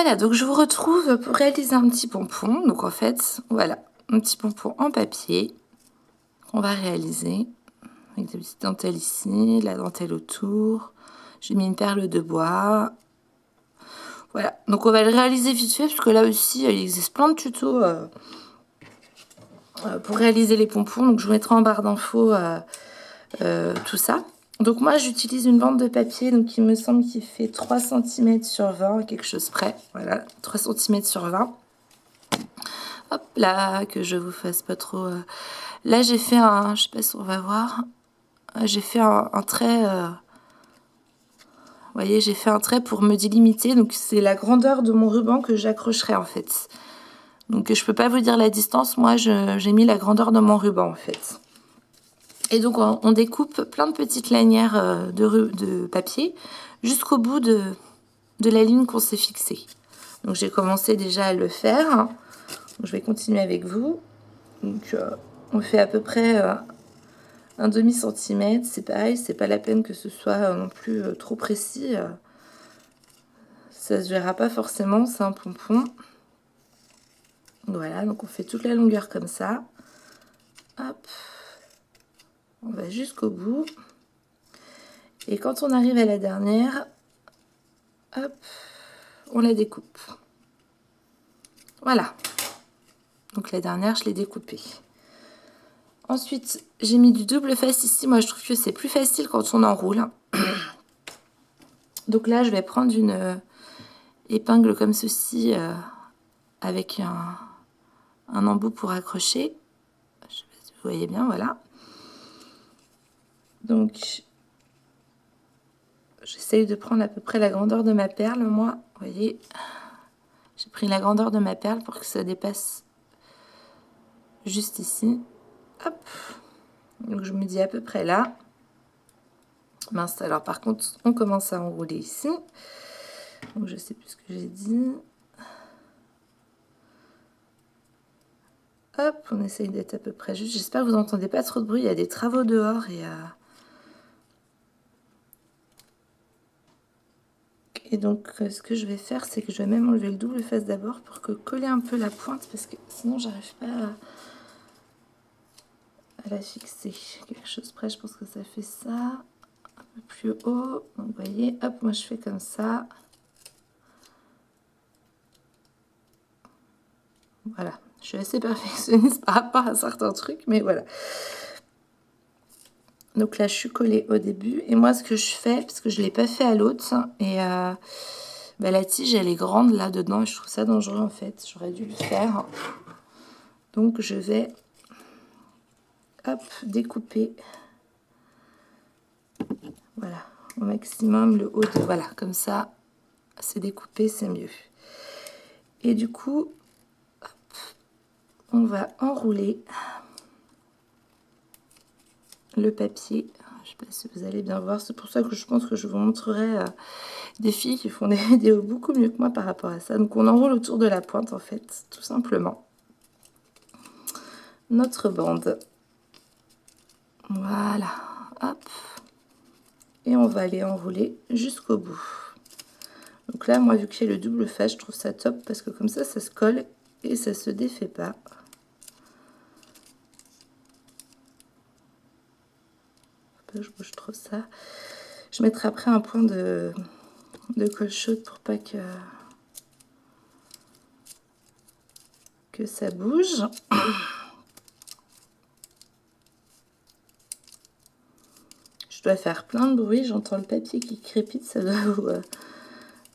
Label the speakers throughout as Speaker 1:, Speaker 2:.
Speaker 1: Voilà, donc je vous retrouve pour réaliser un petit pompon. Donc en fait, voilà, un petit pompon en papier qu'on va réaliser avec des petites dentelles ici, la dentelle autour. J'ai mis une perle de bois. Voilà, donc on va le réaliser vite fait parce que là aussi, il existe plein de tutos pour réaliser les pompons. Donc je vous mettrai en barre d'infos tout ça. Donc moi, j'utilise une bande de papier, donc il me semble qu'il fait 3 cm sur 20, quelque chose près. Voilà, 3 cm sur 20. Hop là, que je vous fasse pas trop... Là, j'ai fait un... Je sais pas si on va voir. J'ai fait un trait... Vous voyez, j'ai fait un trait pour me délimiter. Donc, c'est la grandeur de mon ruban que j'accrocherai, en fait. Donc, je peux pas vous dire la distance. Moi, j'ai mis la grandeur de mon ruban, en fait. Et donc, on découpe plein de petites lanières de papier jusqu'au bout de la ligne qu'on s'est fixée. Donc, j'ai commencé déjà à le faire. Donc, je vais continuer avec vous. Donc, on fait à peu près un demi-centimètre. C'est pareil, c'est pas la peine que ce soit non plus trop précis. Ça se verra pas forcément, c'est un pompon. Voilà, donc on fait toute la longueur comme ça. Hop. On va jusqu'au bout. Et quand on arrive à la dernière, hop, on la découpe. Voilà. Donc la dernière, je l'ai découpée. Ensuite, j'ai mis du double face ici. Moi, je trouve que c'est plus facile quand on enroule. Donc là, je vais prendre une épingle comme ceci avec un embout pour accrocher. Je sais pas si vous voyez bien, voilà. Donc, j'essaye de prendre à peu près la grandeur de ma perle, moi. Vous voyez, j'ai pris la grandeur de ma perle pour que ça dépasse juste ici. Hop. Donc, je me dis à peu près là. Mince, alors par contre, on commence à enrouler ici. Donc, je sais plus ce que j'ai dit. Hop, on essaye d'être à peu près juste. J'espère que vous n'entendez pas trop de bruit. Il y a des travaux dehors et donc, ce que je vais faire, c'est que je vais même enlever le double face d'abord pour coller un peu la pointe parce que sinon, j'arrive pas à la fixer. Quelque chose près, je pense que ça fait ça. Un peu plus haut. Donc, vous voyez, hop, moi je fais comme ça. Voilà. Je suis assez perfectionniste par rapport à certains trucs, mais voilà. Donc là, je suis collée au début. Et moi, ce que je fais, parce que je ne l'ai pas fait à l'autre, et la tige, elle est grande là-dedans, et je trouve ça dangereux en fait. J'aurais dû le faire. Donc, je vais, hop, découper. Voilà, au maximum le haut de... Voilà, comme ça, c'est découpé, c'est mieux. Et du coup, hop, on va enrouler le papier. Je ne sais pas si vous allez bien voir. C'est pour ça que je pense que je vous montrerai des filles qui font des vidéos beaucoup mieux que moi par rapport à ça. Donc, on enroule autour de la pointe, en fait, tout simplement. Notre bande. Voilà. Hop. Et on va aller enrouler jusqu'au bout. Donc là, moi, vu que j'ai le double face, je trouve ça top parce que comme ça se colle et ça se défait pas. Je bouge trop ça. Je mettrai après un point de colle chaude pour pas que ça bouge. Je dois faire plein de bruit. J'entends le papier qui crépite. Ça doit vous...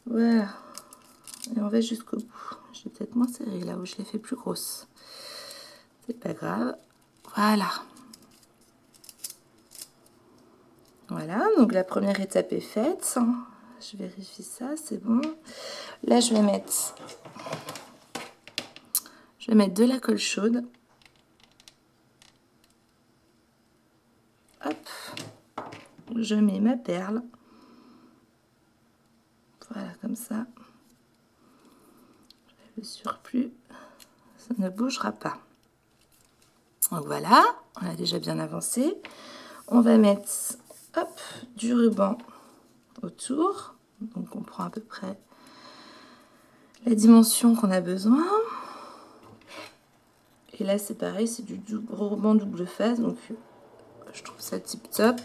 Speaker 1: Voilà. Et on va jusqu'au bout. Je vais peut-être moins serrer là où je l'ai fait plus grosse. C'est pas grave. Voilà. Voilà, donc la première étape est faite. Je vérifie ça, c'est bon. Là, je vais mettre de la colle chaude. Hop. Je mets ma perle. Voilà, comme ça. Le surplus, ça ne bougera pas. Donc voilà, on a déjà bien avancé. On va mettre, hop, du ruban autour. Donc on prend à peu près la dimension qu'on a besoin. Et là, c'est pareil, c'est du ruban double face, donc je trouve ça tip top.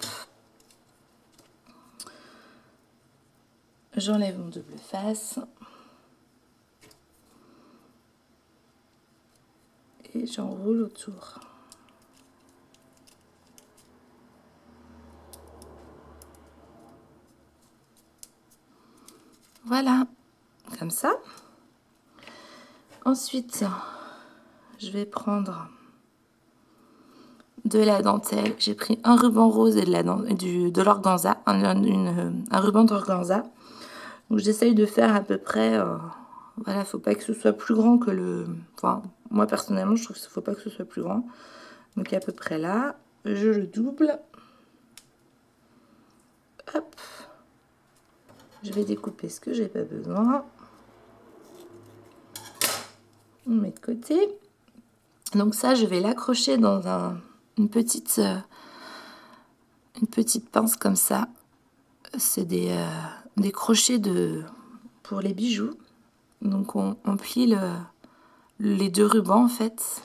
Speaker 1: J'enlève mon double face. Et j'enroule autour. Voilà, comme ça. Ensuite, je vais prendre de la dentelle. J'ai pris un ruban rose et de l'organza, un ruban d'organza. Donc j'essaye de faire à peu près, voilà, faut pas que ce soit plus grand que le... Enfin, moi personnellement, je trouve qu'il faut pas que ce soit plus grand. Donc à peu près là, je le double. Hop. Je vais découper ce que j'ai pas besoin. On met de côté. Donc ça, je vais l'accrocher dans une petite pince comme ça. C'est des crochets pour les bijoux. Donc on plie les deux rubans en fait.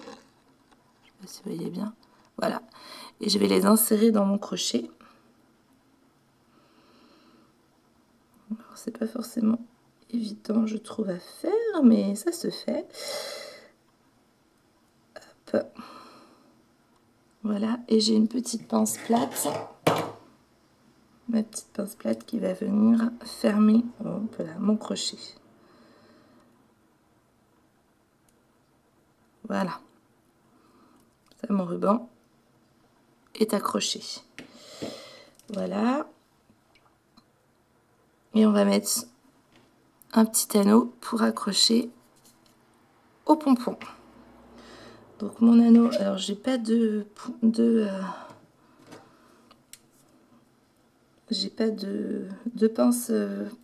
Speaker 1: Je sais pas si vous voyez bien. Voilà. Et je vais les insérer dans mon crochet. C'est pas forcément évident, je trouve, à faire, mais ça se fait. Hop. Voilà. Et j'ai une petite pince plate. Ma petite pince plate qui va venir fermer voilà, mon crochet. Voilà. Ça, mon ruban est accroché. Voilà. Et on va mettre un petit anneau pour accrocher au pompon. Donc mon anneau, alors j'ai pas j'ai pas de pince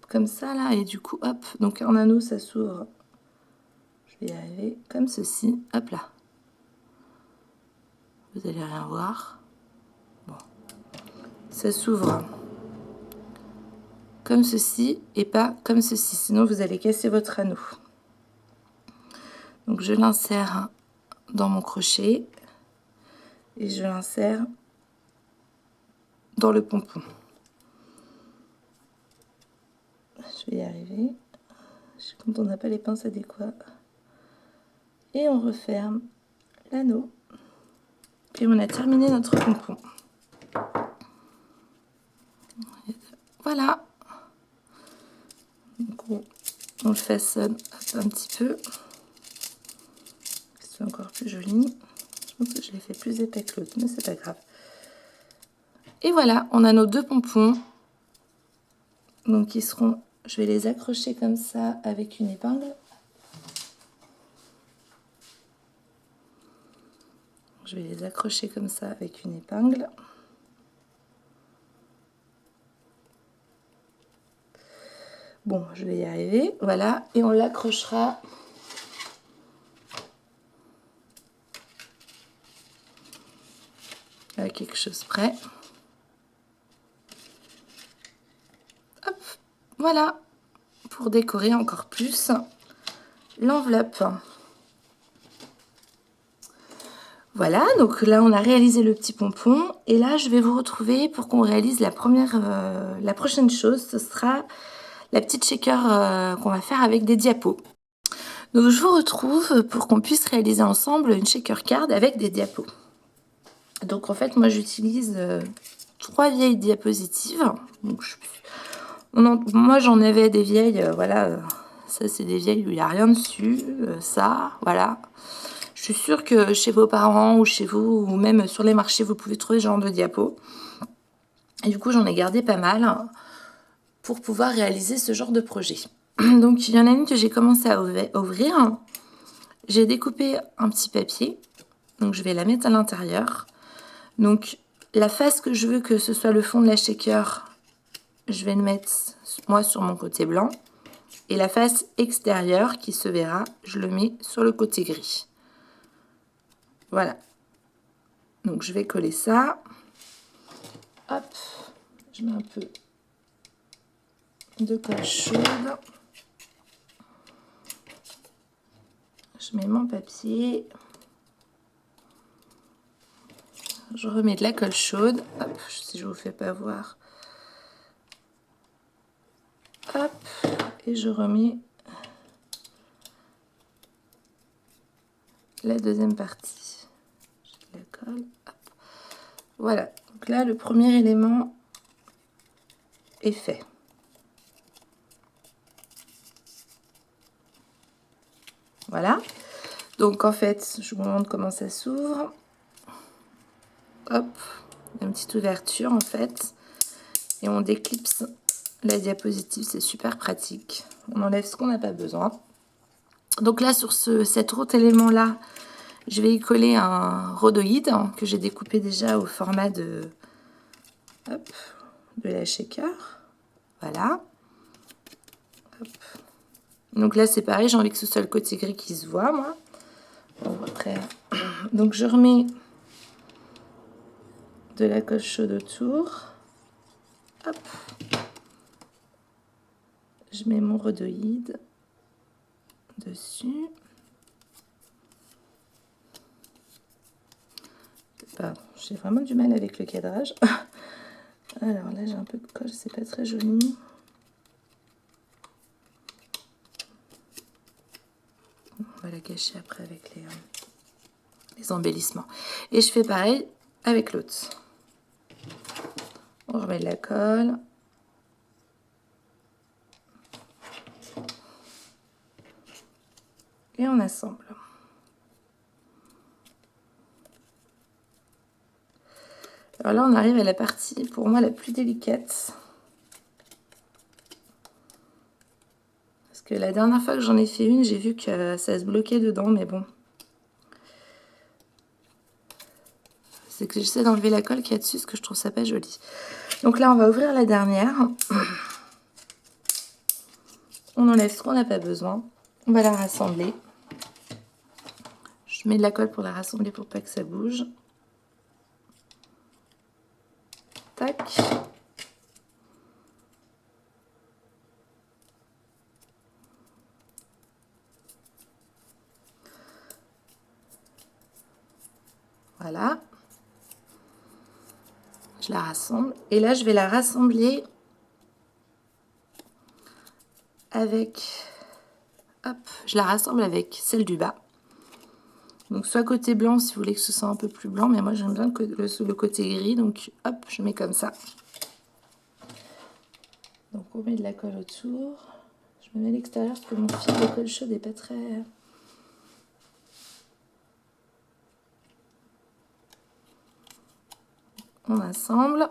Speaker 1: comme ça là, et du coup hop, donc un anneau ça s'ouvre, je vais y arriver comme ceci, hop là, vous allez rien voir, bon, ça s'ouvre comme ceci et pas comme ceci, sinon vous allez casser votre anneau. Donc je l'insère dans mon crochet et je l'insère dans le pompon. Je vais y arriver. Quand on n'a pas les pinces adéquates. Et on referme l'anneau. Puis on a terminé notre pompon. Voilà. Donc on le façonne un petit peu. C'est encore plus joli. Je pense que je l'ai fait plus épais que l'autre, mais c'est pas grave. Et voilà, on a nos deux pompons. Donc ils seront, je vais les accrocher comme ça avec une épingle. Je vais les accrocher comme ça avec une épingle. Bon, je vais y arriver. Voilà, et on l'accrochera à quelque chose près. Hop, voilà, pour décorer encore plus l'enveloppe. Voilà, donc là on a réalisé le petit pompon et là je vais vous retrouver pour qu'on réalise la prochaine chose, ce sera la petite shaker qu'on va faire avec des diapos. Donc je vous retrouve pour qu'on puisse réaliser ensemble une shaker card avec des diapos. Donc en fait moi j'utilise 3 vieilles diapositives. Donc, moi j'en avais des vieilles, voilà, ça c'est des vieilles où il n'y a rien dessus, ça, voilà. Je suis sûre que chez vos parents ou chez vous, ou même sur les marchés, vous pouvez trouver ce genre de diapos. Et du coup, j'en ai gardé pas mal pour pouvoir réaliser ce genre de projet. Donc, il y en a une que j'ai commencé à ouvrir. J'ai découpé un petit papier. Donc, je vais la mettre à l'intérieur. Donc, la face que je veux que ce soit le fond de la shaker, je vais le mettre, moi, sur mon côté blanc. Et la face extérieure qui se verra, je le mets sur le côté gris. Voilà. Donc je vais coller ça. Hop, je mets un peu de colle chaude. Je mets mon papier. Je remets de la colle chaude. Hop, si je vous fais pas voir. Hop, et je remets la deuxième partie. J'ai de la colle. Hop. Voilà, donc là le premier élément est fait. Voilà, donc en fait, je vous montre comment ça s'ouvre. Hop, une petite ouverture en fait, et on déclipse la diapositive, c'est super pratique. On enlève ce qu'on n'a pas besoin. Donc là, sur cet autre élément-là, je vais y coller un rhodoïde que j'ai découpé déjà au format de la shaker. Voilà. Hop. Donc là, c'est pareil, j'ai envie que ce soit le côté gris qui se voit, moi. Bon, après, donc je remets de la colle chaude autour. Hop. Je mets mon rhodoïde dessus. J'ai vraiment du mal avec le cadrage. Alors là, j'ai un peu de colle, c'est pas très joli. On va la cacher après avec les embellissements. Et je fais pareil avec l'autre. On remet de la colle. Et on assemble. Alors là, on arrive à la partie, pour moi, la plus délicate. Parce que la dernière fois que j'en ai fait une, j'ai vu que ça se bloquait dedans, mais bon. C'est que j'essaie d'enlever la colle qu'il y a dessus, parce que je trouve ça pas joli. Donc là, on va ouvrir la dernière. On enlève ce qu'on n'a pas besoin. On va la rassembler. Je mets de la colle pour la rassembler pour pas que ça bouge. Tac. Voilà. Je la rassemble. Et là, je vais la rassembler avec... Hop, je la rassemble avec celle du bas. Donc soit côté blanc si vous voulez que ce soit un peu plus blanc, mais moi j'aime bien le côté gris, donc hop, je mets comme ça. Donc on met de la colle autour. Je me mets à l'extérieur parce que mon fil de colle chaude n'est pas très... On assemble.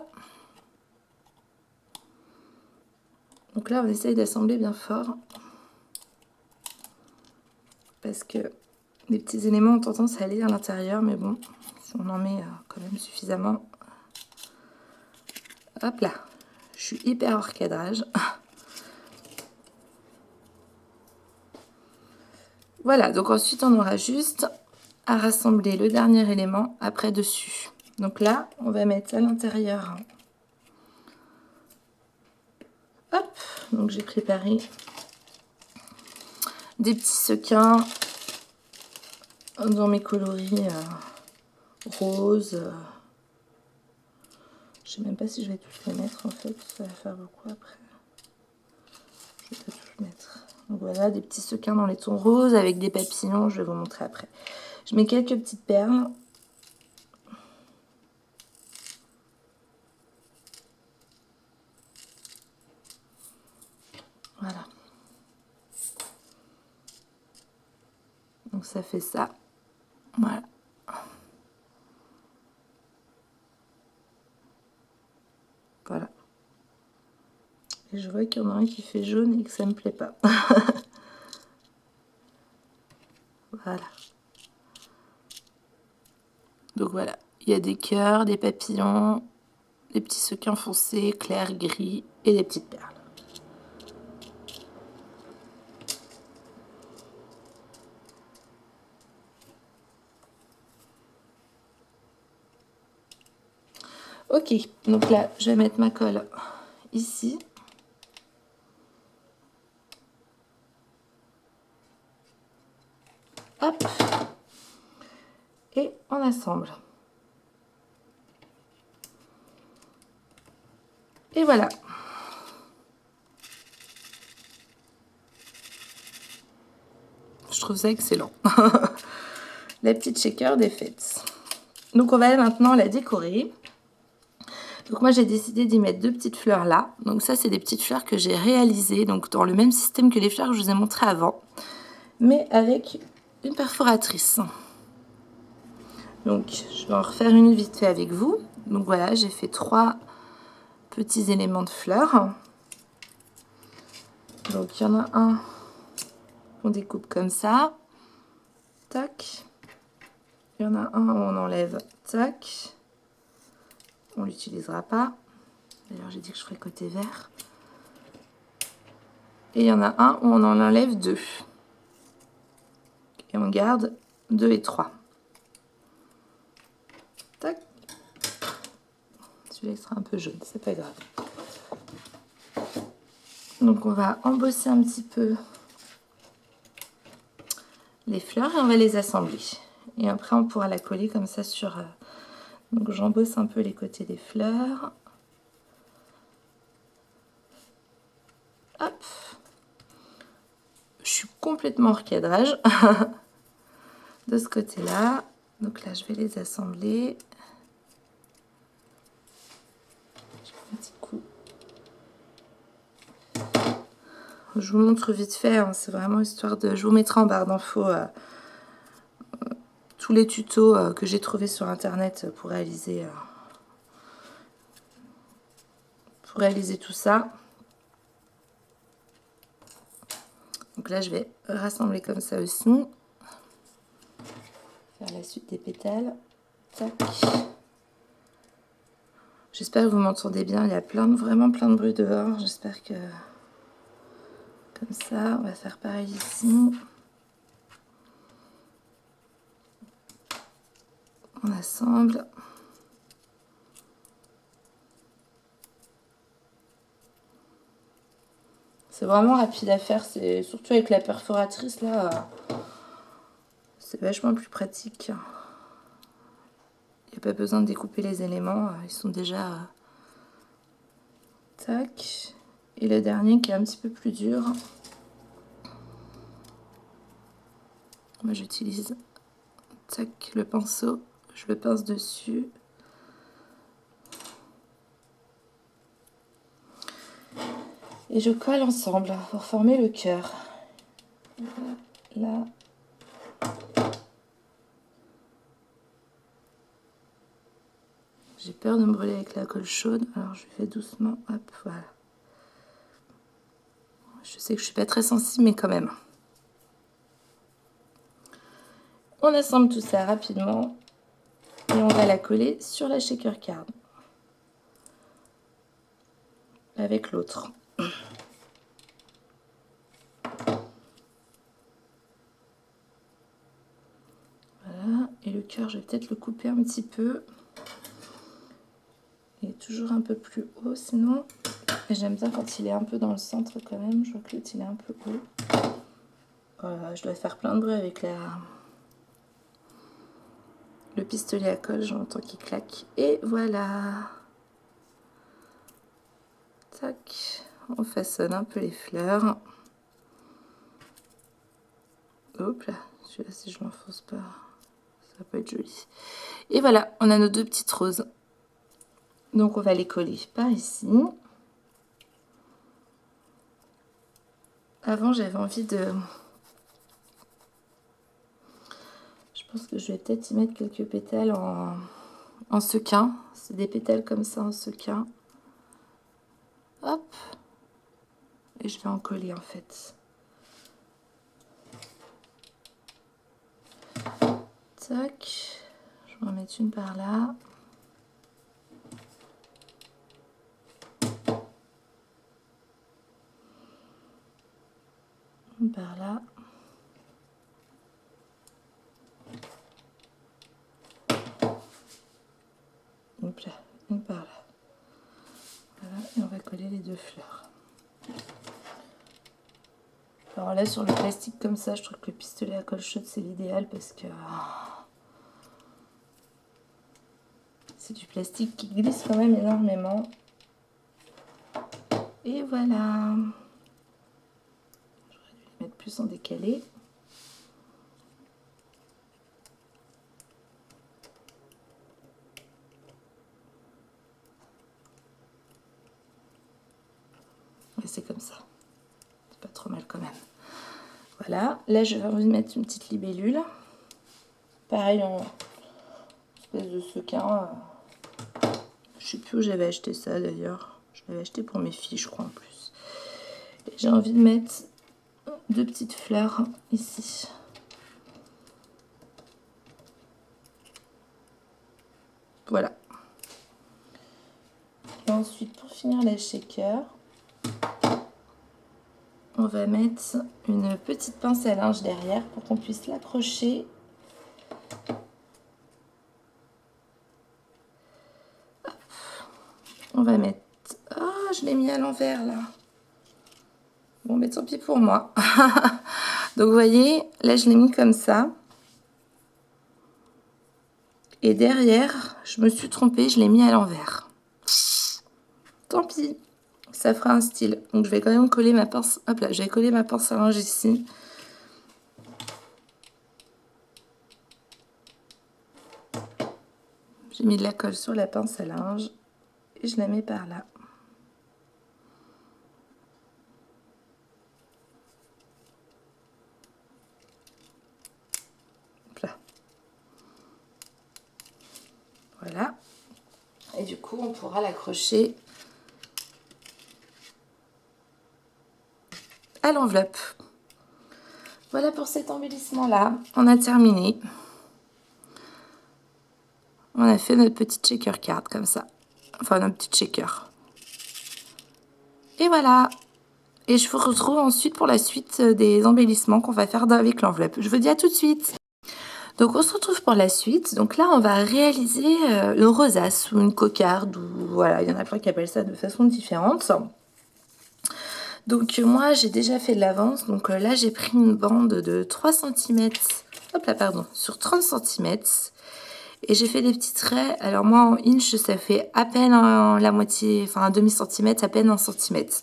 Speaker 1: Donc là on essaye d'assembler bien fort. Parce que les petits éléments ont tendance à aller à l'intérieur, mais bon, si on en met quand même suffisamment. Hop là, je suis hyper hors cadrage. Voilà, donc ensuite on aura juste à rassembler le dernier élément après dessus. Donc là, on va mettre à l'intérieur. Hop, donc j'ai préparé des petits sequins dans mes coloris roses. Je sais même pas si je vais tous les mettre en fait, ça va faire beaucoup après. Je vais pas tous mettre. Donc voilà, des petits sequins dans les tons roses avec des papillons, je vais vous montrer après. Je mets quelques petites perles. Voilà. Donc ça fait ça. Voilà. Voilà. Et je vois qu'il y en a un qui fait jaune et que ça me plaît pas. Voilà. Donc voilà, il y a des cœurs, des papillons, des petits sequins foncés, clairs, gris et des petites perles. Ok, donc là, je vais mettre ma colle ici. Hop. Et on assemble. Et voilà. Je trouve ça excellent. La petite shaker des fêtes. Donc on va maintenant la décorer. Donc moi j'ai décidé d'y mettre 2 petites fleurs là. Donc ça c'est des petites fleurs que j'ai réalisées donc dans le même système que les fleurs que je vous ai montré avant, mais avec une perforatrice. Donc je vais en refaire une vite fait avec vous. Donc voilà, j'ai fait 3 petits éléments de fleurs. Donc il y en a un qu'on découpe comme ça. Tac. Il y en a un où on enlève. Tac. On l'utilisera pas. D'ailleurs j'ai dit que je ferais côté vert. Et il y en a un où on en enlève 2. Et on garde 2 et 3. Tac. Celui-là sera un peu jaune, c'est pas grave. Donc on va embosser un petit peu les fleurs et on va les assembler. Et après on pourra la coller comme ça sur... Donc j'embosse un peu les côtés des fleurs. Hop. Je suis complètement hors cadrage de ce côté-là. Donc là je vais les assembler. Je fais un petit coup. Je vous montre vite fait, hein, c'est vraiment histoire de... Je vous mettrai en barre d'infos tous les tutos que j'ai trouvés sur internet pour réaliser tout ça. Donc là je vais rassembler comme ça aussi. Faire la suite des pétales. Tac. J'espère que vous m'entendez bien, il y a vraiment plein de bruit dehors. J'espère que... Comme ça, on va faire pareil ici. On assemble. C'est vraiment rapide à faire, c'est surtout avec la perforatrice là, c'est vachement plus pratique. Il n'y a pas besoin de découper les éléments, ils sont déjà... Tac. Et le dernier qui est un petit peu plus dur. Moi j'utilise tac le pinceau, je le pince dessus. Et je colle ensemble pour former le cœur. Là. J'ai peur de me brûler avec la colle chaude, alors je fais doucement, hop, voilà. Je sais que je suis pas très sensible, mais quand même. On assemble tout ça rapidement et on va la coller sur la shaker card avec l'autre. Voilà, et le cœur, je vais peut-être le couper un petit peu. Il est toujours un peu plus haut sinon. J'aime bien quand il est un peu dans le centre quand même. Je vois que l'autre il est un peu haut. Voilà, je dois faire plein de bruit avec le pistolet à colle, j'entends qu'il claque. Et voilà. Tac. On façonne un peu les fleurs. Hop là. Celui-là, si je l'enfonce pas, ça va pas être joli. Et voilà, on a nos 2 petites roses. Donc on va les coller par ici. Avant, j'avais envie de... Je pense que je vais peut-être y mettre quelques pétales en sequin. C'est des pétales comme ça en sequin. Hop. Et je vais en coller en fait. Tac. Je vais en mettre une par là. Une par là. Hop là, une par là. Voilà, et on va coller les 2 fleurs. Alors là, sur le plastique comme ça, je trouve que le pistolet à colle chaude, c'est l'idéal parce que c'est du plastique qui glisse quand même énormément. Et voilà. J'aurais dû les mettre plus en décalé. Et c'est comme ça. C'est pas trop mal quand même. Voilà. Là, j'ai envie de mettre une petite libellule. Pareil, en espèce de sequin. Je sais plus où j'avais acheté ça d'ailleurs. Je l'avais acheté pour mes filles, je crois, en plus. Et j'ai envie de mettre 2 petites fleurs ici. Voilà. Et ensuite, pour finir la shaker, on va mettre une petite pince à linge derrière pour qu'on puisse l'accrocher. On va mettre... Ah, je l'ai mis à l'envers là. Bon, mais tant pis pour moi. Donc, vous voyez, là, je l'ai mis comme ça. Et derrière, je me suis trompée, je l'ai mis à l'envers. Tant pis, ça fera un style. Donc, je vais quand même coller ma pince. Hop là, je vais coller ma pince à linge ici. J'ai mis de la colle sur la pince à linge. Et je la mets par là. Là. Voilà. Et du coup, on pourra l'accrocher à l'enveloppe. Voilà pour cet embellissement-là. On a terminé. On a fait notre petite shaker card comme ça. Enfin, notre petite shaker. Et voilà. Et je vous retrouve ensuite pour la suite des embellissements qu'on va faire avec l'enveloppe. Je vous dis à tout de suite. Donc, on se retrouve pour la suite. Donc là, on va réaliser une rosace ou une cocarde. Ou voilà, il y en a plein qui appellent ça de façon différente. Donc, moi, j'ai déjà fait de l'avance. Donc là, j'ai pris une bande de 3 cm. Hop là, pardon. Sur 30 cm. Et j'ai fait des petits traits. Alors, moi, en inch, ça fait à peine la moitié, enfin, un demi-centimètre, à peine 1 centimètre.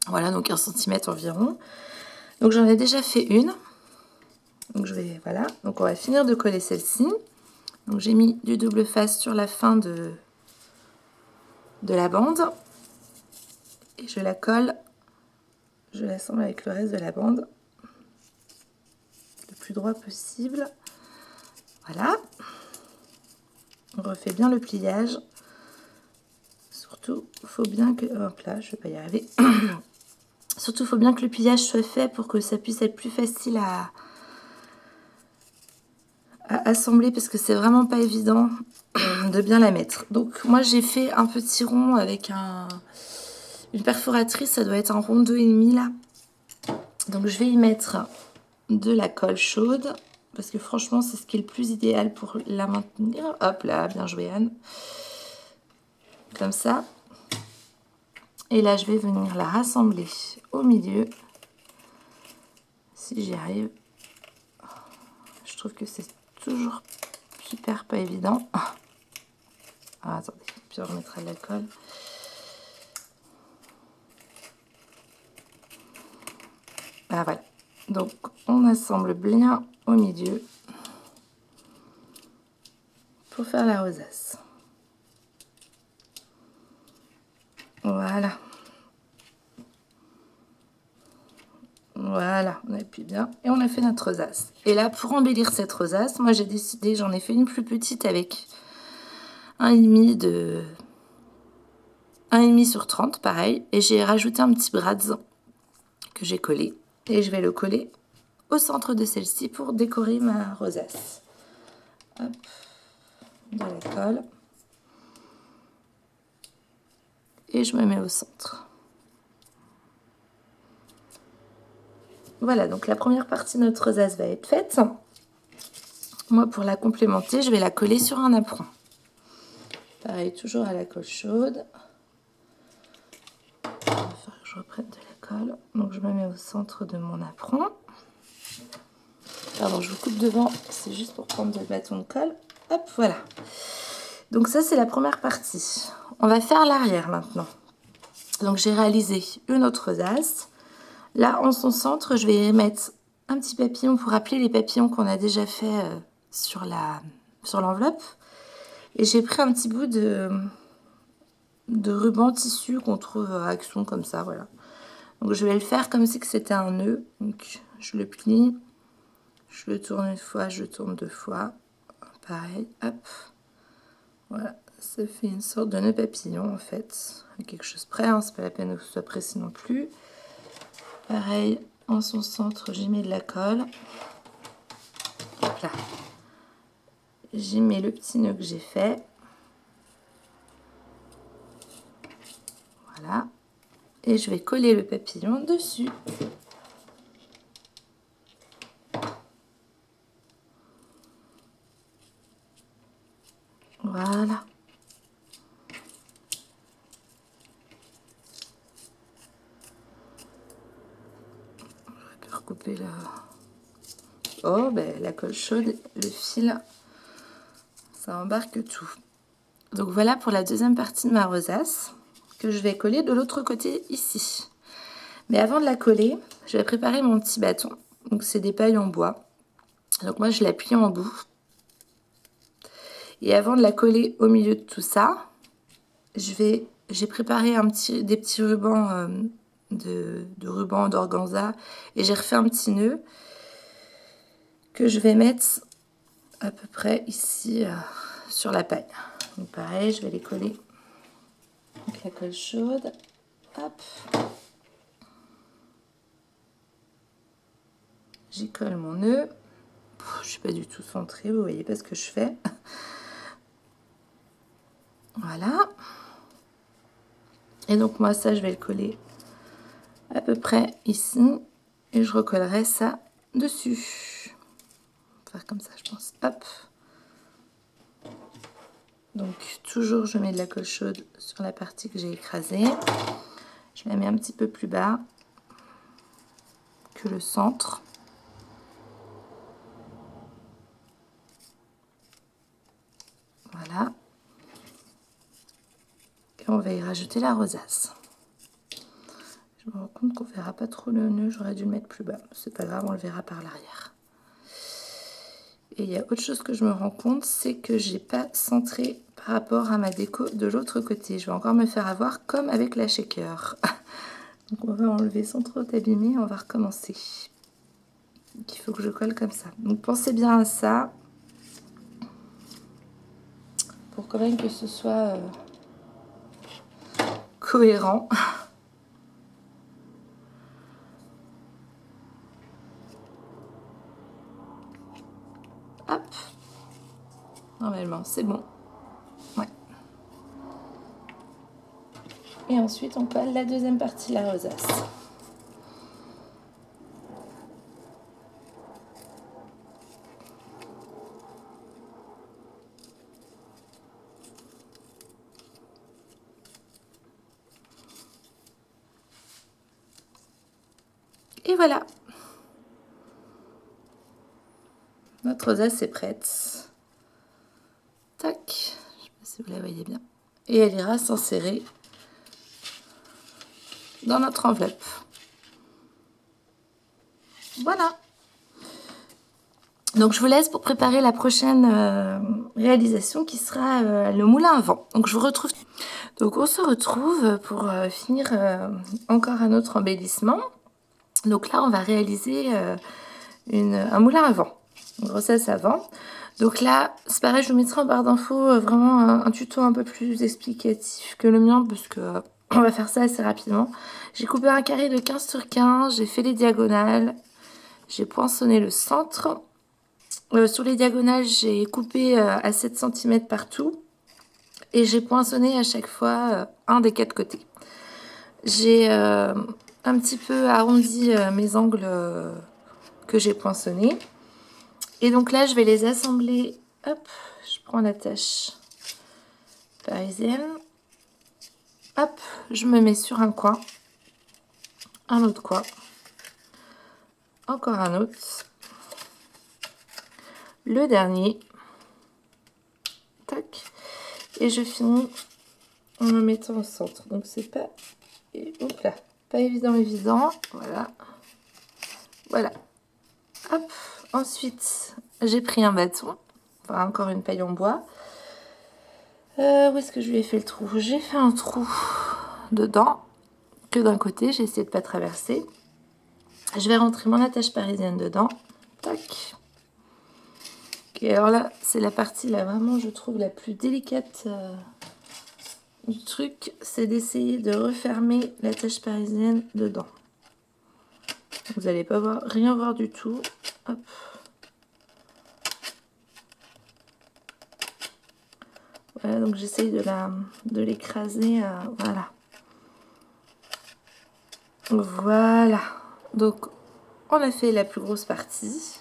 Speaker 1: Voilà, donc 1 centimètre environ. Donc, j'en ai déjà fait une. Donc, voilà. Donc, on va finir de coller celle-ci. Donc, j'ai mis du double face sur la fin de la bande. Et je la colle. Je l'assemble avec le reste de la bande. Le plus droit possible. Voilà. On refait bien le pliage. Surtout, il faut bien que... Hop là, je ne vais pas y arriver. Surtout, il faut bien que le pliage soit fait pour que ça puisse être plus facile à assembler parce que c'est vraiment pas évident de bien la mettre. Donc, moi, j'ai fait un petit rond avec une perforatrice. Ça doit être un rond 2,5 là. Donc, je vais y mettre de la colle chaude parce que franchement, c'est ce qui est le plus idéal pour la maintenir. Hop là, bien joué Anne. Comme ça. Et là, je vais venir la rassembler au milieu. Si j'y arrive. Je trouve que c'est toujours super pas évident. Ah, attendez, puis on remettra de la colle. Ah, voilà. Donc, on assemble bien au milieu pour faire la rosace. Voilà. Voilà, on appuie bien et on a fait notre rosace. Et là, pour embellir cette rosace, moi j'ai décidé, j'en ai fait une plus petite avec 1,5 sur 30, pareil. Et j'ai rajouté un petit brads que j'ai collé. Et je vais le coller au centre de celle-ci pour décorer ma rosace. Hop, de la colle. Et je me mets au centre. Voilà, donc la première partie de notre rosace va être faite. Moi, pour la complémenter, je vais la coller sur un apron. Pareil, toujours à la colle chaude. Il va falloir que je reprenne de la colle. Donc je me mets au centre de mon apron. Pardon, je vous coupe devant, c'est juste pour prendre le bâton de colle. Hop, voilà. Donc ça, c'est la première partie. On va faire l'arrière maintenant. Donc j'ai réalisé une autre rosace. Là, en son centre, je vais mettre un petit papillon pour rappeler les papillons qu'on a déjà fait sur l'enveloppe. Et j'ai pris un petit bout de ruban tissu qu'on trouve à Action comme ça, voilà. Donc je vais le faire comme si c'était un nœud. Donc je le plie, je le tourne une fois, je le tourne deux fois. Pareil, hop. Voilà, ça fait une sorte de nœud papillon en fait. Quelque chose près, hein, c'est pas la peine que ce soit précis non plus. Pareil, en son centre, j'y mets de la colle. Hop là. J'y mets le petit nœud que j'ai fait. Voilà. Et je vais coller le papillon dessus. Voilà. J'aurais pu recouper la... Oh, ben la colle chaude, le fil, ça embarque tout. Donc voilà pour la deuxième partie de ma rosace que je vais coller de l'autre côté ici. Mais avant de la coller, je vais préparer mon petit bâton. Donc c'est des pailles en bois. Donc moi je l'appuie en bout. Et avant de la coller au milieu de tout ça, j'ai préparé des petits rubans de ruban d'organza et j'ai refait un petit nœud que je vais mettre à peu près ici sur la paille. Donc pareil, je vais les coller avec la colle chaude. Hop. J'y colle mon nœud. Je suis pas du tout centrée, vous voyez pas ce que je fais. Voilà. Et donc moi ça je vais le coller à peu près ici et je recollerai ça dessus. On va faire comme ça je pense. Hop. Donc toujours je mets de la colle chaude sur la partie que j'ai écrasée. Je la mets un petit peu plus bas que le centre. Voilà. Et on va y rajouter la rosace. Je me rends compte qu'on verra pas trop le nœud, j'aurais dû le mettre plus bas. C'est pas grave, on le verra par l'arrière. Et il y a autre chose que je me rends compte, c'est que j'ai pas centré par rapport à ma déco de l'autre côté. Je vais encore me faire avoir comme avec la shaker. Donc on va enlever sans trop t'abîmer, on va recommencer. Donc il faut que je colle comme ça. Donc pensez bien à ça. Pour quand même que ce soit cohérent. Hop. Normalement, c'est bon. Ouais. Et ensuite, on colle la deuxième partie de la rosace. Et voilà. Notre rosace est prête. Tac. Je ne sais pas si vous la voyez bien. Et elle ira s'insérer dans notre enveloppe. Voilà. Donc je vous laisse pour préparer la prochaine réalisation qui sera le moulin à vent. Donc je vous retrouve. Donc on se retrouve pour finir encore un autre embellissement. Donc là on va réaliser un moulin à vent, une grossesse à vent. Donc là c'est pareil, je vous mettrai en barre d'infos vraiment un tuto un peu plus explicatif que le mien parce que on va faire ça assez rapidement. J'ai coupé un carré de 15 sur 15, j'ai fait les diagonales, j'ai poinçonné le centre. Sur les diagonales, j'ai coupé à 7 cm partout et j'ai poinçonné à chaque fois un des 4 côtés. J'ai un petit peu arrondi mes angles que j'ai poinçonnés. Et donc là, je vais les assembler. Hop, je prends la tâche parisienne. Hop, je me mets sur un coin. un autre coin, encore un autre, le dernier, tac, et je finis en le mettant au centre. Donc c'est pas, et hop là, pas évident, voilà, voilà, hop. Ensuite j'ai pris un bâton, enfin encore une paille en bois. Où est-ce que je lui ai fait le trou? J'ai fait un trou dedans, que d'un côté, j'ai essayé de pas traverser. Je vais rentrer mon attache parisienne dedans, tac. Et alors là, c'est la partie là vraiment, je trouve, la plus délicate du truc, c'est d'essayer de refermer l'attache parisienne dedans. Vous n'allez pas voir, rien voir du tout. Hop. Voilà, donc j'essaye de l'écraser, voilà. Voilà. Donc, on a fait la plus grosse partie.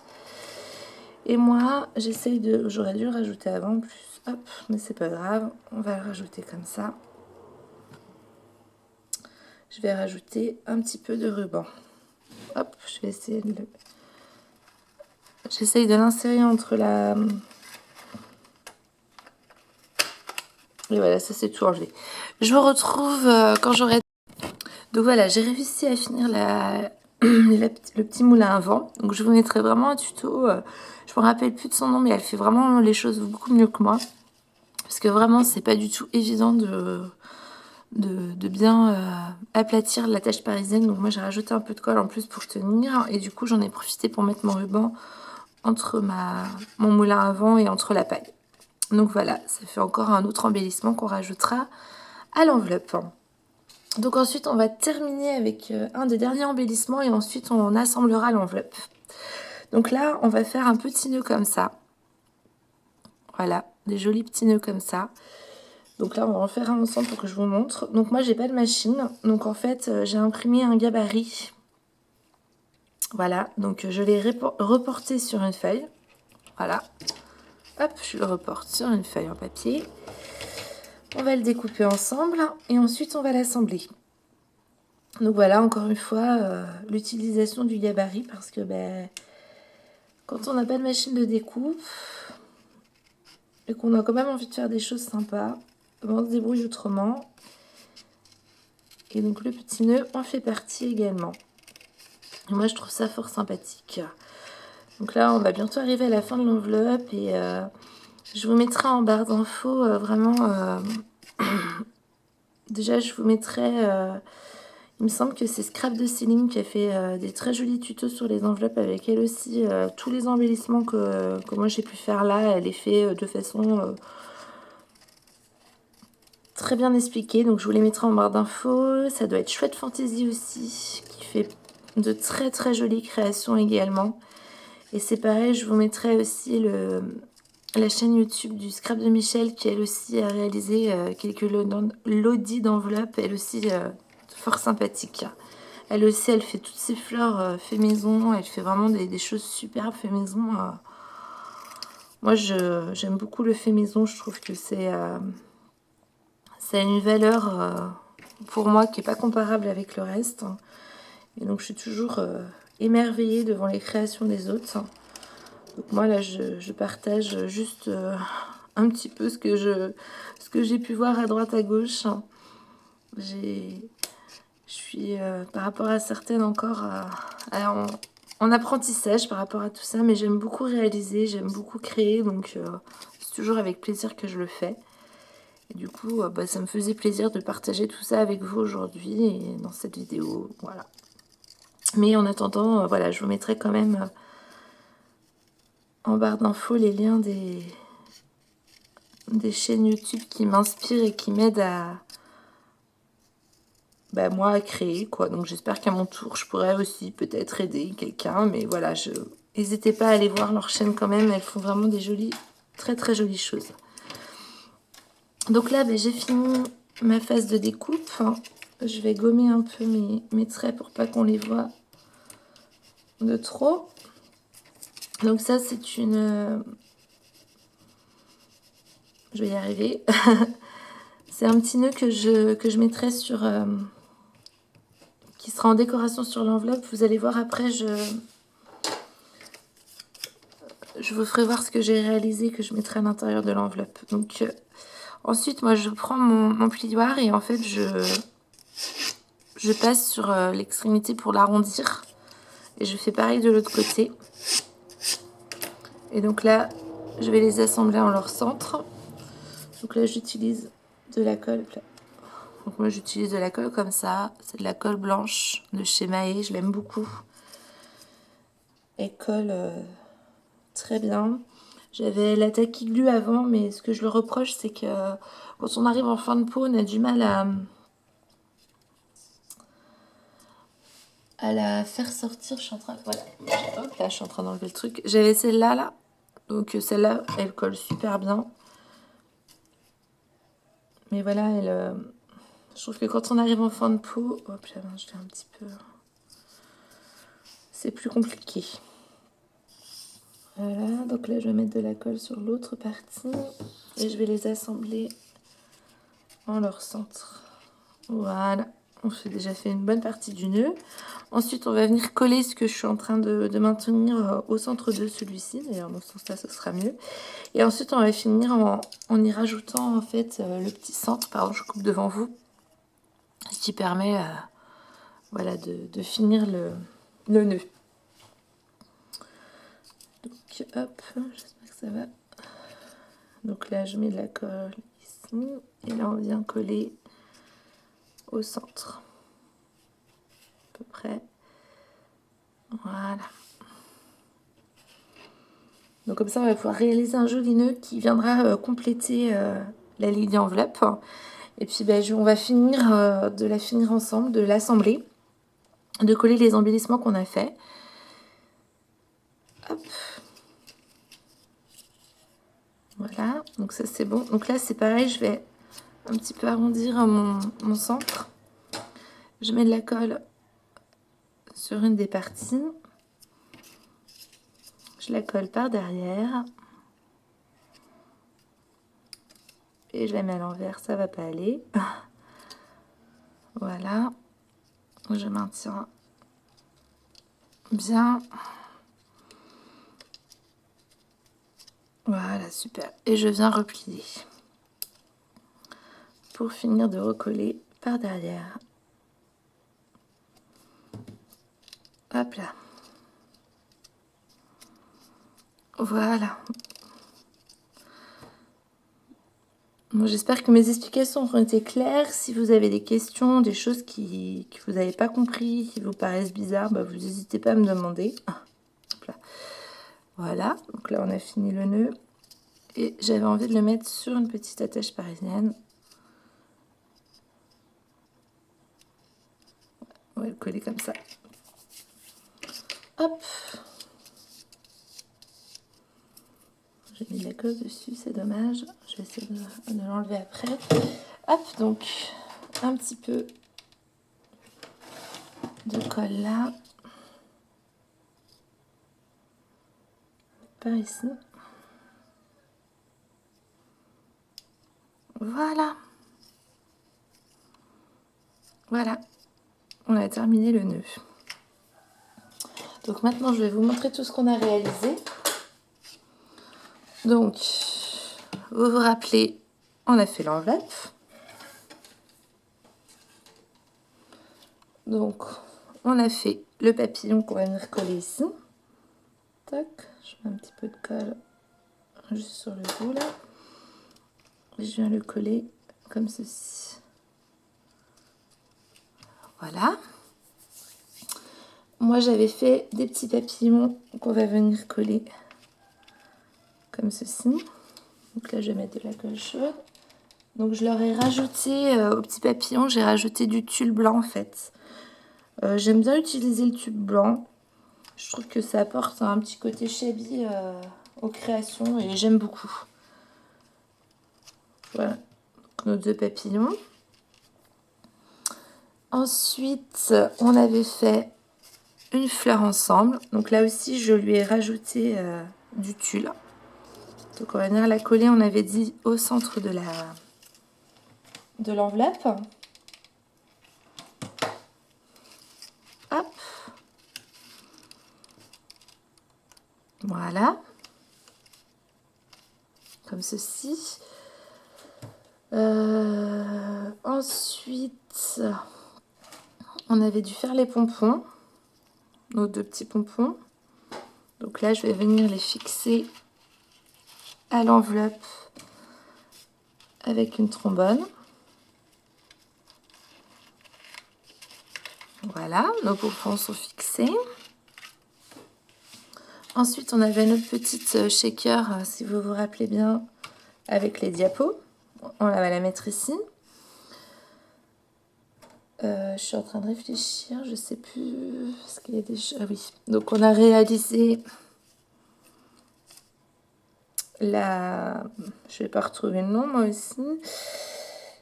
Speaker 1: Et moi, j'essaye de... J'aurais dû le rajouter avant, plus. Hop, mais c'est pas grave. On va le rajouter comme ça. Je vais rajouter un petit peu de ruban. Hop, je vais essayer de le... J'essaye de l'insérer entre la... Et voilà, ça c'est tout enlevé. Je vous retrouve quand j'aurai... Donc voilà, j'ai réussi à finir le petit moulin à vent. Donc je vous mettrai vraiment un tuto. Je me rappelle plus de son nom, mais elle fait vraiment les choses beaucoup mieux que moi. Parce que vraiment, c'est pas du tout évident de bien aplatir la tache parisienne. Donc moi, j'ai rajouté un peu de colle en plus pour tenir. Et du coup, j'en ai profité pour mettre mon ruban entre mon moulin à vent et entre la paille. Donc voilà, ça fait encore un autre embellissement qu'on rajoutera à l'enveloppe. Donc ensuite, on va terminer avec un des derniers embellissements et ensuite, on assemblera l'enveloppe. Donc là, on va faire un petit nœud comme ça. Voilà, des jolis petits nœuds comme ça. Donc là, on va en faire un ensemble pour que je vous montre. Donc moi, j'ai pas de machine. Donc en fait, j'ai imprimé un gabarit. Voilà, donc je l'ai reporté sur une feuille. Voilà. Hop, je le reporte sur une feuille en papier. On va le découper ensemble et ensuite on va l'assembler. Donc voilà, encore une fois, l'utilisation du gabarit parce que quand on n'a pas de machine de découpe et qu'on a quand même envie de faire des choses sympas, on se débrouille autrement. Et donc le petit nœud en fait partie également. Et moi je trouve ça fort sympathique. Donc là on va bientôt arriver à la fin de l'enveloppe et je vous mettrai en barre d'infos vraiment... Déjà je vous mettrai... il me semble que c'est Scrap de Céline qui a fait des très jolis tutos sur les enveloppes avec elle aussi. Tous les embellissements que moi j'ai pu faire là, elle les fait de façon très bien expliquée. Donc je vous les mettrai en barre d'infos. Ça doit être Chouette Fantasy aussi, qui fait de très très jolies créations également. Et c'est pareil, je vous mettrai aussi la chaîne YouTube du Scrap de Michel qui elle aussi a réalisé quelques lodis d'enveloppes, elle aussi fort sympathique. Elle aussi, elle fait toutes ses fleurs fait maison, elle fait vraiment des choses superbes fait maison. Moi, j'aime beaucoup le fait maison, je trouve que ça a une valeur pour moi qui n'est pas comparable avec le reste. Et donc, je suis toujours émerveillée devant les créations des autres. Donc moi, là, je partage juste un petit peu ce que j'ai pu voir à droite, à gauche. Je suis, par rapport à certaines, encore en apprentissage par rapport à tout ça. Mais j'aime beaucoup réaliser, j'aime beaucoup créer. Donc, c'est toujours avec plaisir que je le fais. Et du coup, ça me faisait plaisir de partager tout ça avec vous aujourd'hui et dans cette vidéo. Voilà. Mais en attendant, voilà, je vous mettrai quand même... en barre d'infos les liens des chaînes YouTube qui m'inspirent et qui m'aident à moi à créer quoi. Donc j'espère qu'à mon tour je pourrais aussi peut-être aider quelqu'un, mais voilà, n'hésitez pas à aller voir leur chaîne quand même, elles font vraiment des jolies, très très jolies choses. Donc là j'ai fini ma phase de découpe. Je vais gommer un peu mes traits pour pas qu'on les voit de trop. Donc ça c'est une... je vais y arriver. C'est un petit nœud que je mettrai sur... qui sera en décoration sur l'enveloppe. Vous allez voir après, je vous ferai voir ce que j'ai réalisé, que je mettrai à l'intérieur de l'enveloppe. Donc, ensuite, moi, je prends mon plioir et en fait, je passe sur l'extrémité pour l'arrondir. Et je fais pareil de l'autre côté. Et donc là, je vais les assembler en leur centre. Donc là, j'utilise de la colle. Donc moi, j'utilise de la colle comme ça. C'est de la colle blanche de chez Mahé. Je l'aime beaucoup. Elle colle très bien. J'avais la Tacky Glue avant, mais ce que je le reproche, c'est que quand on arrive en fin de peau, on a du mal à la faire sortir. Je suis en train... Voilà. Hop, là, je suis en train d'enlever le truc. J'avais celle-là, là. Donc celle-là, elle colle super bien. Mais voilà, je trouve que quand on arrive en fin de peau... Hop, là, je l'ai un petit peu... C'est plus compliqué. Voilà, donc là, je vais mettre de la colle sur l'autre partie. Et je vais les assembler en leur centre. Voilà, on s'est déjà fait une bonne partie du nœud. Ensuite, on va venir coller ce que je suis en train de maintenir au centre de celui-ci. D'ailleurs, dans ce sens-là, ce sera mieux. Et ensuite, on va finir en y rajoutant en fait le petit centre. Pardon, je coupe devant vous. Ce qui permet voilà, de finir le nœud. Donc, hop, j'espère que ça va. Donc là, je mets de la colle ici. Et là, on vient coller au centre. À peu près. Voilà. Donc comme ça, on va pouvoir réaliser un joli nœud qui viendra compléter la ligne enveloppe. Et puis, on va finir de la finir ensemble, de l'assembler, de coller les embellissements qu'on a fait. Hop. Voilà, donc ça c'est bon. Donc là, c'est pareil, je vais un petit peu arrondir mon centre. Je mets de la colle sur une des parties. Je la colle par derrière. Et je la mets à l'envers, ça va pas aller. Voilà. Je maintiens bien. Voilà, super. Et je viens replier. Pour finir de recoller par derrière. Hop là. Voilà. Bon, j'espère que mes explications ont été claires. Si vous avez des questions, des choses que vous n'avez pas compris, qui vous paraissent bizarres, vous n'hésitez pas à me demander. Hop là. Voilà, donc là on a fini le nœud. Et j'avais envie de le mettre sur une petite attache parisienne. On va le coller comme ça. Hop. J'ai mis de la colle dessus, c'est dommage. Je vais essayer de l'enlever après. Hop, donc un petit peu de colle là. Par ici. Voilà. Voilà. On a terminé le nœud. Donc maintenant, je vais vous montrer tout ce qu'on a réalisé. Donc, vous vous rappelez, on a fait l'enveloppe. Donc, on a fait le papillon qu'on va venir coller ici. Tac, je mets un petit peu de colle juste sur le bout là. Et je viens le coller comme ceci. Voilà. Moi, j'avais fait des petits papillons qu'on va venir coller comme ceci. Donc là, je vais mettre de la colle chaude. Donc, je leur ai rajouté aux petits papillons, j'ai rajouté du tulle blanc en fait. J'aime bien utiliser le tube blanc. Je trouve que ça apporte un petit côté shabby aux créations et j'aime beaucoup. Voilà, donc nos deux papillons. Ensuite, on avait fait une fleur ensemble. Donc là aussi, je lui ai rajouté du tulle. Donc on va venir la coller, on avait dit, au centre de l'enveloppe. Voilà. Comme ceci. Ensuite, on avait dû faire les pompons. Nos 2 petits pompons. Donc là, je vais venir les fixer à l'enveloppe avec une trombone. Voilà, nos pompons sont fixés. Ensuite, on avait notre petite shaker, si vous vous rappelez bien, avec les diapos. On va la mettre ici. Je suis en train de réfléchir, je sais plus ce qu'il y a déjà. Ah oui. Donc on a réalisé la. Je vais pas retrouver le nom moi aussi.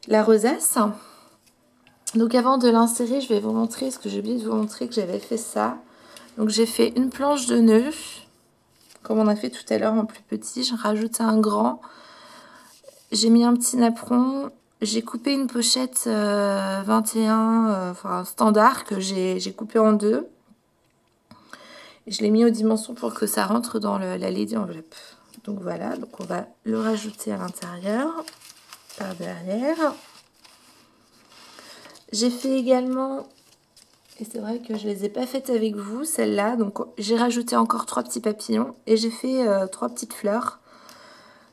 Speaker 1: La rosace. Donc avant de l'insérer, je vais vous montrer, parce que j'ai oublié de vous montrer que j'avais fait ça. Donc j'ai fait une planche de nœuds, comme on a fait tout à l'heure en plus petit. J'ai rajouté un grand. J'ai mis un petit napperon. J'ai coupé une pochette 21, enfin standard, que j'ai coupé en 2. Et je l'ai mis aux dimensions pour que ça rentre dans la lady enveloppe. Donc voilà, donc on va le rajouter à l'intérieur, par derrière. J'ai fait également, et c'est vrai que je ne les ai pas faites avec vous, celles-là. Donc j'ai rajouté encore 3 petits papillons et j'ai fait 3 petites fleurs.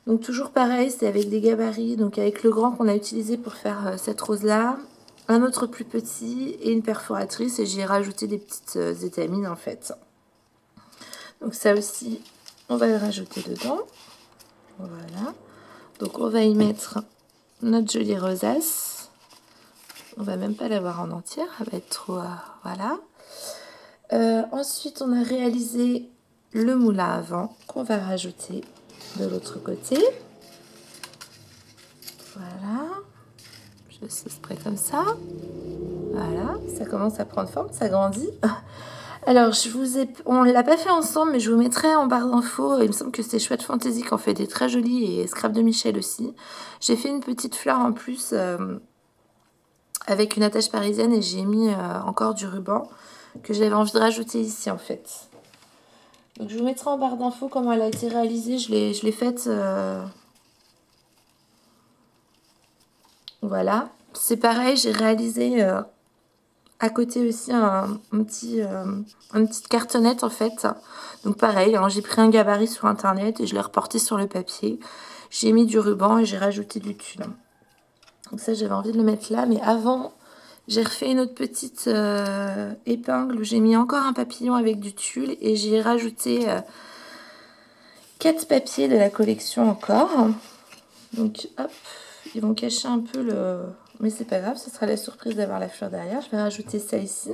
Speaker 1: Donc toujours pareil, c'est avec des gabarits, donc avec le grand qu'on a utilisé pour faire cette rose-là, un autre plus petit et une perforatrice, et j'ai rajouté des petites étamines en fait. Donc ça aussi, on va le rajouter dedans. Voilà. Donc on va y mettre notre jolie rosace. On va même pas la voir en entière, elle va être trop... voilà. Ensuite, on a réalisé le moulin à vent qu'on va rajouter de l'autre côté. Voilà. Je laisse spray comme ça. Voilà, ça commence à prendre forme, ça grandit. Alors, on ne l'a pas fait ensemble, mais je vous mettrai en barre d'infos. Il me semble que c'est Chouette Fantasy qui en fait des très jolies, et Scrap de Michel aussi. J'ai fait une petite fleur en plus avec une attache parisienne, et j'ai mis encore du ruban que j'avais envie de rajouter ici en fait. Donc je vous mettrai en barre d'infos comment elle a été réalisée. Je l'ai faite... Voilà. C'est pareil, j'ai réalisé à côté aussi une petite cartonnette en fait. Donc pareil, hein, j'ai pris un gabarit sur internet et je l'ai reporté sur le papier. J'ai mis du ruban et j'ai rajouté du tulle. Donc ça, j'avais envie de le mettre là. Mais avant, j'ai refait une autre petite épingle où j'ai mis encore un papillon avec du tulle et j'ai rajouté 4 papiers de la collection encore. Donc hop, ils vont cacher un peu le... Mais c'est pas grave, ce sera la surprise d'avoir la fleur derrière. Je vais rajouter ça ici.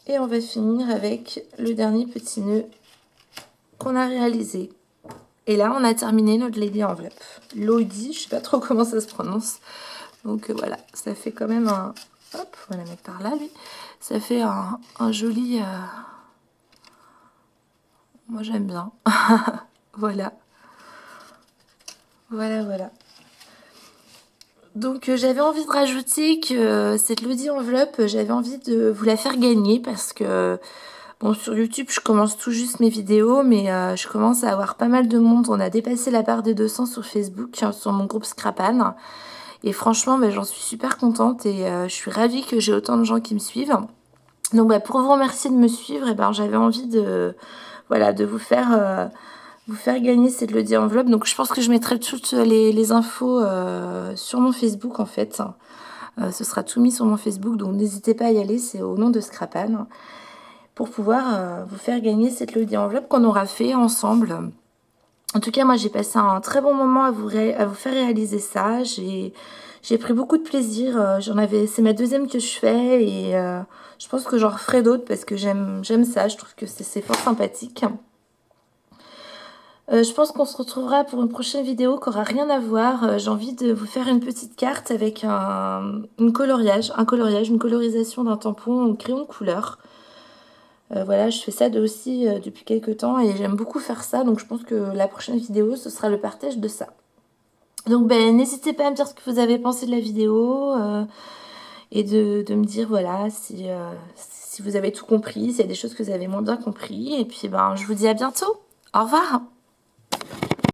Speaker 1: Et on va finir avec le dernier petit nœud qu'on a réalisé. Et là, on a terminé notre lady enveloppe. Lodi, je sais pas trop comment ça se prononce. Donc voilà, ça fait quand même un... Hop, on va la mettre par là, lui. Ça fait un joli... Moi, j'aime bien. Voilà. Voilà. Donc j'avais envie de rajouter que cette Lodi enveloppe, j'avais envie de vous la faire gagner parce que bon, sur YouTube je commence tout juste mes vidéos, mais je commence à avoir pas mal de monde. On a dépassé la barre des 200 sur Facebook, sur mon groupe Scrapan, et franchement j'en suis super contente et je suis ravie que j'ai autant de gens qui me suivent. Donc pour vous remercier de me suivre, j'avais envie de, voilà, de vous faire gagner cette Lodi enveloppe. Donc je pense que je mettrai toutes les infos sur mon Facebook en fait. Ce sera tout mis sur mon Facebook, donc n'hésitez pas à y aller, c'est au nom de Scrapan, pour pouvoir vous faire gagner cette Lodi enveloppe qu'on aura fait ensemble. En tout cas, moi j'ai passé un très bon moment à vous faire réaliser ça. J'ai pris beaucoup de plaisir. C'est ma deuxième que je fais et je pense que j'en referai d'autres parce que j'aime ça. Je trouve que c'est fort sympathique. Je pense qu'on se retrouvera pour une prochaine vidéo qui n'aura rien à voir. J'ai envie de vous faire une petite carte avec une colorisation d'un tampon au crayon de couleur. Voilà, je fais ça aussi depuis quelques temps et j'aime beaucoup faire ça. Donc je pense que la prochaine vidéo, ce sera le partage de ça. Donc n'hésitez pas à me dire ce que vous avez pensé de la vidéo et de me dire voilà si si vous avez tout compris, s'il y a des choses que vous avez moins bien compris. Et puis, ben, je vous dis à bientôt. Au revoir.